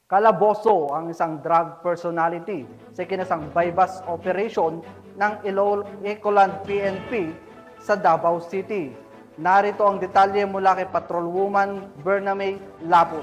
Kalaboso ang isang drug personality sa kinasang bypass operation ng Ecoland PNP sa Davao City. Narito ang detalye mula kay Patrolwoman Bername Laput.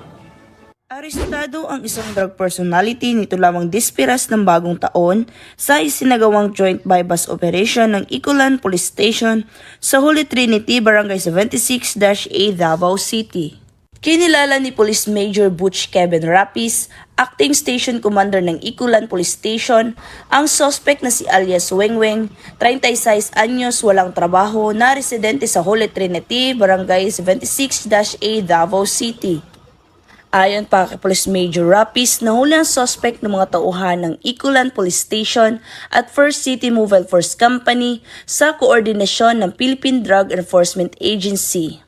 Arestado ang isang drug personality nito lamang dispiras ng bagong taon sa isinagawang joint bypass operation ng Ecoland Police Station sa Holy Trinity, Barangay 76-A, Davao City. Kinilala ni Police Major Butch Kevin Rapis, Acting Station Commander ng Ecoland Police Station, ang suspect na si alias Wengweng, 36 anyos, walang trabaho, na residente sa Holy Trinity, Barangay 76-A, Davao City. Ayon pa kay Police Major Rapis, nahuli ang suspect ng mga tauhan ng Ecoland Police Station at First City Mobile Force Company sa koordinasyon ng Philippine Drug Enforcement Agency.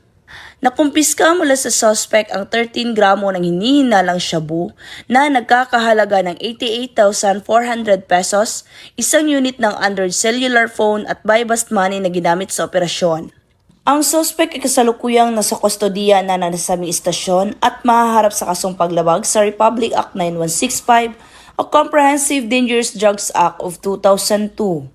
Nakumpiska mula sa suspect ang 13 gramo ng hinihinalang shabu na nagkakahalaga ng 88,400 pesos, isang unit ng Android cellular phone at buy-bust money na ginamit sa operasyon. Ang suspect ay kasalukuyang nasa kustodiya na nasabing istasyon at mahaharap sa kasong paglabag sa Republic Act 9165 o Comprehensive Dangerous Drugs Act of 2002.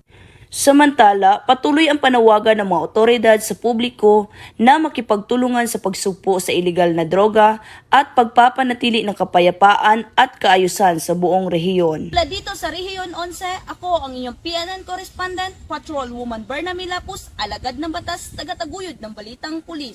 Samantala, patuloy ang panawagan ng mga otoridad sa publiko na makipagtulungan sa pagsugpo sa ilegal na droga at pagpapanatili ng kapayapaan at kaayusan sa buong rehiyon. Mula dito sa Rehiyon 11, ako ang inyong PNN correspondent, Patrolwoman Bername Lapus, alagad ng batas, tagataguyod ng Balitang Pulis.